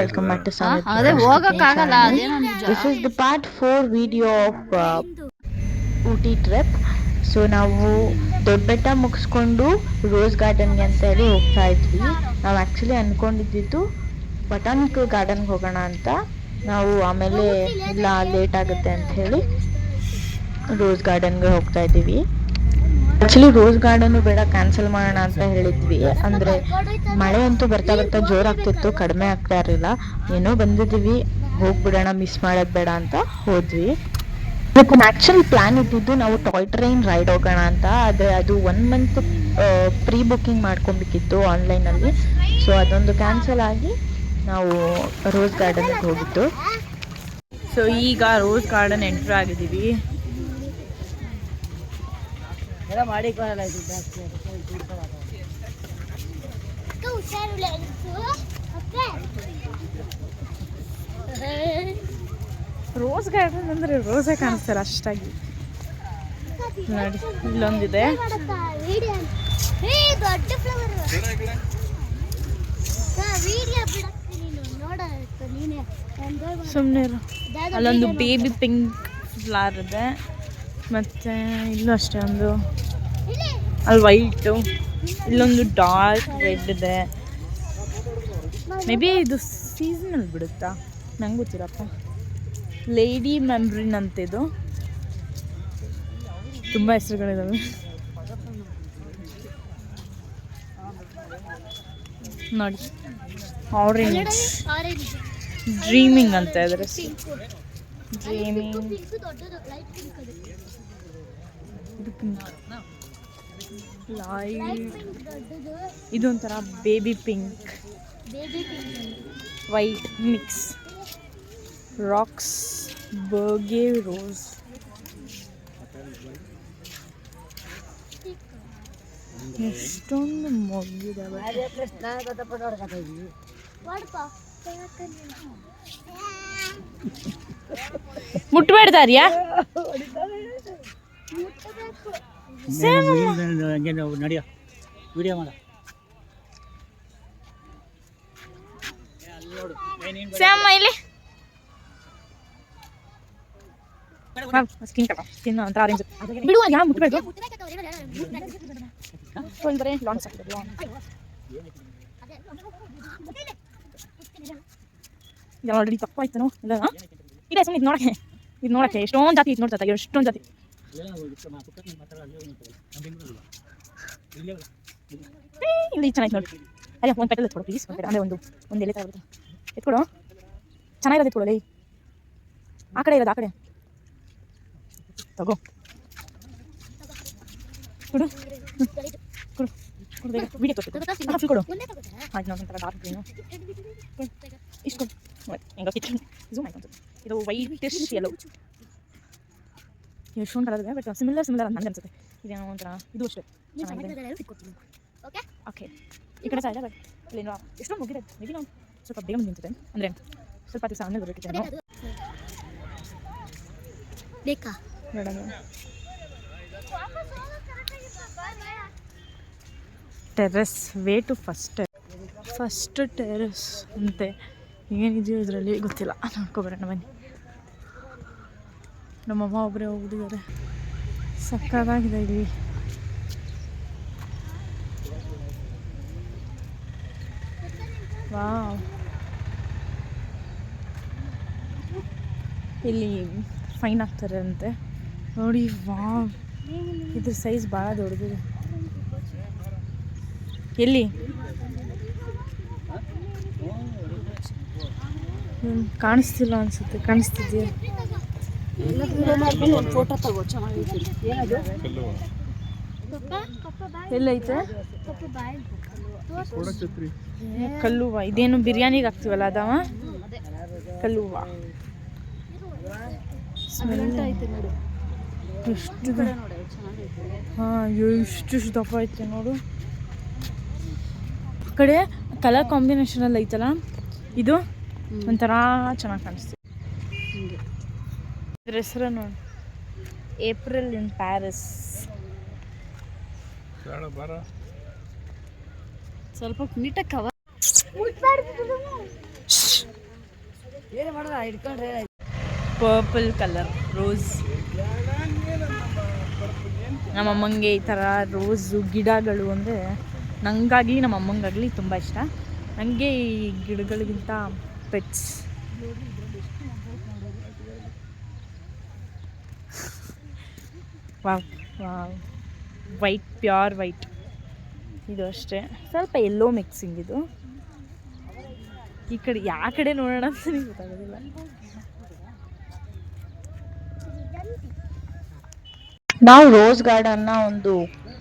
welcome back to Samit channel. This is the part 4 video of Ooty trip. So ನಾವು ದೊಡ್ಡ ಬೆಟ್ಟ ಮುಗಿಸ್ಕೊಂಡು rose ಗಾರ್ಡನ್ಗೆ ಅಂತ ಹೇಳಿ ಹೋಗ್ತಾ ಇದ್ವಿ. ನಾವು ಆ್ಯಕ್ಚುಲಿ ಅಂದ್ಕೊಂಡಿದ್ದು ಬಟಾನಿಕಲ್ ಗಾರ್ಡನ್ಗೆ ಹೋಗೋಣ ಅಂತ. ನಾವು ಆಮೇಲೆ ಇಲ್ಲ ಲೇಟ್ ಆಗುತ್ತೆ ಅಂತ ಹೇಳಿ ರೋಸ್ ಗಾರ್ಡನ್ಗೆ ಹೋಗ್ತಾ ಇದ್ದೀವಿ. ಆ್ಯಕ್ಚುಲಿ ರೋಸ್ ಗಾರ್ಡನ್ನು ಬೇಡ, ಕ್ಯಾನ್ಸಲ್ ಮಾಡೋಣ ಅಂತ ಹೇಳಿದ್ವಿ. ಅಂದರೆ ಮಳೆ ಅಂತೂ ಬರ್ತಾ ಬರ್ತಾ ಜೋರಾಗ್ತಿತ್ತು, ಕಡಿಮೆ ಆಗ್ತಾ ಇರಲಿಲ್ಲ. ಏನೋ ಬಂದಿದ್ದೀವಿ, ಹೋಗ್ಬಿಡೋಣ, ಮಿಸ್ ಮಾಡೋದು ಬೇಡ ಅಂತ ಹೋದ್ವಿ. ಇವತ್ತು ಆ್ಯಕ್ಚುಲಿ ಪ್ಲ್ಯಾನ್ ಇದ್ದಿದ್ದು ನಾವು ಟಾಯ್ ಟ್ರೈನ್ ರೈಡ್ ಹೋಗೋಣ ಅಂತ. ಆದರೆ ಅದು 1 ಮಂತ್ ಪ್ರೀ ಬುಕ್ಕಿಂಗ್ ಮಾಡ್ಕೊಬೇಕಿತ್ತು ಆನ್ಲೈನಲ್ಲಿ. ಸೊ ಅದೊಂದು ಕ್ಯಾನ್ಸಲ್ ಆಗಿ ನಾವು ರೋಸ್ ಗಾರ್ಡನ್ಗೆ ಹೋಗಿದ್ದು. ಸೊ ಈಗ ರೋಸ್ ಗಾರ್ಡನ್ ಎಂಟ್ರ್ ಆಗಿದ್ದೀವಿ. ರೋಸ್ ಗಾರ್ಡನ್ ಅಂದ್ರೆ ರೋಸೇ ಕಾಣಿಸ್ತಾರೆ ಅಷ್ಟಾಗಿ. ನೋಡಿ ಇಲ್ಲೊಂದಿದೆ. ಸುಮ್ಮನೆ ಅಲ್ಲೊಂದು ಬೇಬಿ ಪಿಂಕ್ ಫ್ಲವರ್ ಇದೆ. ಮತ್ತು ಇಲ್ಲೂ ಅಷ್ಟೇ ಒಂದು ಅಲ್ಲಿ ವೈಟು, ಇಲ್ಲೊಂದು ಡಾರ್ಕ್ ರೆಡ್ ಇದೆ. ಮೇ ಬಿ ಇದು ಸೀಸನಲ್ಲಿ ಬಿಡುತ್ತಾ, ನಂಗೆ ಗೊತ್ತಿರಪ್ಪ. ಲೇಡಿ ಮೆಂಬ್ರಿನ್ ಅಂತಿದು. ತುಂಬ ಹೆಸರುಗಳಿದ್ದಾವೆ ನೋಡಿ. ಆರೆಂಜ್ ಡ್ರೀಮಿಂಗ್ ಅಂತ ಇದ್ರೆ ಡ್ರೀಮಿಂಗ್. ಲೈಟ್ ಇದೊಂಥರ baby pink, white mix. Roxburghe rose. ಎಷ್ಟೊಂದು ಮೊಗ್ಗಿದಾವೆ. ಮುಟ್ಬೇಡ್ದಾರಿಯಾ? ಸ್ಯಾಮ ಇಲ್ಲಿ ಸ್ಕಿನ್ ಅಂತ ಆರೆಂಜ್ ಬಿಡುವ. ಯಾ ಮುಟ್ಬೇಡ್ದು ಬರೇ ಲಾಂಚ್ ಆಗ್ತದೆ. ಇದು ಆಲ್ರೆಡಿ ತಪ್ಪು ಆಯ್ತಾನೋ ಇಲ್ಲ ಇದೆ. ಸುಮ್ಮನೆ ಇದು ನೋಡಕ್ಕೆ ಎಷ್ಟೊಂದು ಜಾತಿ ಇದು ನೋಡ್ತಾ ಎಷ್ಟೊಂದು ಜಾತಿ. ಇಲ್ಲಿ ಚೆನ್ನಾಗಿ ನೋಡಿ. ಅದೇ ಒಂದು ಪೆಟಲ್ ಎತ್ಕೊಡು ಪ್ಲೀಸ್. ಅಂದರೆ ಒಂದು ಎಲೆ ತಗೊಳ್ತೀನಿ, ಎತ್ಕೊಡು. ಚೆನ್ನಾಗಿರೋದು ಎತ್ಕೊಡಲಿ. ಆ ಕಡೆ ಇರೋದು ಆ ಕಡೆ ತಗೋ. ಕೊಡು ಕೊಡು ಕೊಡು ಬೇಗ. ವಿಡಿಯೋ ತೋರಿಸ್ತು ಕೊಡು. ಆಯ್ತು, ನಾವು ಒಂಥರ ಡಾರ್ಕ್ ಗ್ರೀನು ಇಷ್ಟು ಕೊಡು. ಹೆಂಗ ಕಿಚನ್ ಝೂಮ್ ಆಯ್ತು. ಇದು ವೈಟಿಶ್ ಯೆಲ್ಲೋ, ಎಷ್ಟೊಂದು ಕಲರ್ ಇದೆ. ಬಟ್ ಸಿಮಿಲರ್ ಅಂತ ನನಗೆ ಅನ್ಸುತ್ತೆ. ಇದೇನೋ ಒಂಥರ ಇದು ಅಷ್ಟೇ ಚೆನ್ನಾಗಿದೆ. ಓಕೆ, ಈ ಕಡೆ ಸೈಡ್ ಬಟ್ ಇಲ್ಲೇನೋ ಎಷ್ಟೊಂದು ಮುಗಿದೆ. ಮೇಬಿ ನಾವು ಸ್ವಲ್ಪ ಬೇಗ ನಿಂತಿದೆ, ಅಂದರೆ ಸ್ವಲ್ಪ ದಿವಸ ಆಮೇಲೆ ಬರಬೇಕಿತ್ತು. ಬೇಕಾ madam? Terrace way to first terrace ಅಂತೆ. ಏನಿದೆಯೋ ಇದರಲ್ಲಿ ಗೊತ್ತಿಲ್ಲ, ನೋಡ್ಕೊಬರೋಣ ಬನ್ನಿ. ನಮ್ಮಮ್ಮ ಒಬ್ಬರೇ ಹೋಗ್ತಿದ್ದಾರೆ. ಸಕ್ಕತ್ತಾಗಿದೆ ಇಲ್ಲಿ. ವಾವ್, ಇಲ್ಲಿ ಫೈನ್ ಆಗ್ತಾರೆ ಅಂತೆ ನೋಡಿ. ವಾವ್, ಇದ್ರ ಸೈಜ್ ಭಾಳ ದೊಡ್ಡದಿದೆ. ಎಲ್ಲಿ ಕಾಣಿಸ್ತಿಲ್ಲ ಅನ್ಸುತ್ತೆ. ಕಾಣಿಸ್ತಿದ್ಯಾ? ಫೋಟೋ ತಗೋ, ಚೆನ್ನಾಗಿದೆ. ಎಲ್ಲೈತೆ ಕಲ್ಲುವ? ಇದೇನು ಬಿರಿಯಾನಿಗೆ ಹಾಕ್ತೀವಲ್ಲ ಅದಾವ ಕಲ್ಲುವ. ಎಷ್ಟು ಹಾಂ, ಎಷ್ಟು ದಪ್ಪ ಐತೆ ನೋಡು. ಆ ಕಡೆ ಕಲರ್ ಕಾಂಬಿನೇಷನಲ್ಲಿ ಐತಲ್ಲ, ಇದು ಒಂಥರ ಚೆನ್ನಾಗಿ ಕಾಣಿಸ್ತೀವಿ. ಇದ್ರ ಹೆಸರು ನೋಡಿ, ಏಪ್ರಿಲ್ ಇನ್ ಪ್ಯಾರಿಸ್. ಸ್ವಲ್ಪ ನೀಟಾಗಿ ಕವರ್ ಪರ್ಪಲ್ ಕಲರ್ ರೋಸ್. ನಮ್ಮಮ್ಮಂಗೆ ಈ ಥರ ರೋಸು ಗಿಡಗಳು ಅಂದರೆ ನನಗಾಗಲಿ ನಮ್ಮ ಅಮ್ಮಂಗಾಗಲಿ ತುಂಬ ಇಷ್ಟ. ನನಗೆ ಈ ಗಿಡಗಳಿಗಿಂತ pets. Wow wow, white, pure white. ಇದು ಅಷ್ಟೇ, ಸ್ವಲ್ಪ ಎಲ್ಲೋ ಮಿಕ್ಸಿಂಗ್ ಇದು. ಈ ಕಡೆ ಯಾವ ಕಡೆ ನೋಡೋಣ ಅಂತ ಗೊತ್ತಾಗೋದಿಲ್ಲ. ನಾವು ರೋಸ್ ಗಾರ್ಡನ್ನ ಒಂದು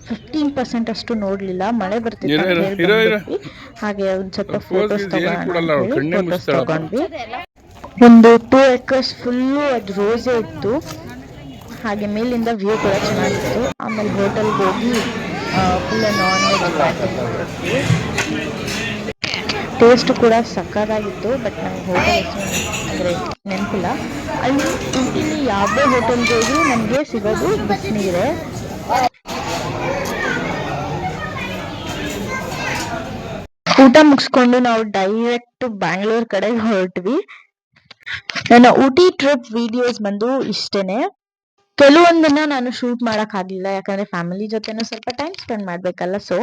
15% ಅಷ್ಟು ನೋಡ್ಲಿಲ್ಲ, ಮಳೆ ಬರ್ತಿತ್ತು ಅಂತ ಹೇಳಿ ಬಂದ್ಬಿಟ್ವಿ. ಹಾಗೆ ಒಂದ್ ಸ್ವಲ್ಪ ಫೋಟೋಸ್ ತಗೊಂಡ್ವಿ. ಒಂದು 2 acres ಫುಲ್ಲು ಅದು ರೋಸೇ ಇತ್ತು. ಹಾಗೆ ಮೇಲಿಂದ ವ್ಯೂ ಕೂಡ ಚೆನ್ನಾಗಿತ್ತು. ಆಮೇಲೆ ಹೋಟೆಲ್ಗೆ ಹೋಗಿ ಫುಲ್ ನಾನ್ ವೆಜ್ ಟೇಸ್ಟ್ ಕೂಡ ಸಕ್ಕತ್ತಾಗಿತ್ತು. ಬಟ್ ನಂಗೆ ಹೋಟೆಲ್ ಹೆಸರು ಅಂದರೆ ನೆನಪಿಲ್ಲ. ಅಲ್ಲಿ ಊಟಿಲಿ ಯಾವುದೇ ಹೋಟೆಲ್ಗೆ ಹೋಗಿ ನಮಗೆ ಸಿಗೋದು ಬಿಸಿನೀರೆ. ಊಟ ಮುಗಿಸ್ಕೊಂಡು ನಾವು ಡೈರೆಕ್ಟ್ ಬ್ಯಾಂಗ್ಳೂರ್ ಕಡೆಗೆ ಹೊರಟ್ವಿ. ನನ್ನ ಊಟಿ ಟ್ರಿಪ್ ವಿಡಿಯೋಸ್ ಬಂದು ಇಷ್ಟೇನೆ. ಕೆಲವೊಂದನ್ನ ನಾನು ಶೂಟ್ ಮಾಡಕ್ ಆಗ್ಲಿಲ್ಲ, ಯಾಕಂದ್ರೆ ಫ್ಯಾಮಿಲಿ ಜೊತೆನೂ ಸ್ವಲ್ಪ ಟೈಮ್ ಸ್ಪೆಂಡ್ ಮಾಡ್ಬೇಕಲ್ಲ. ಸೊ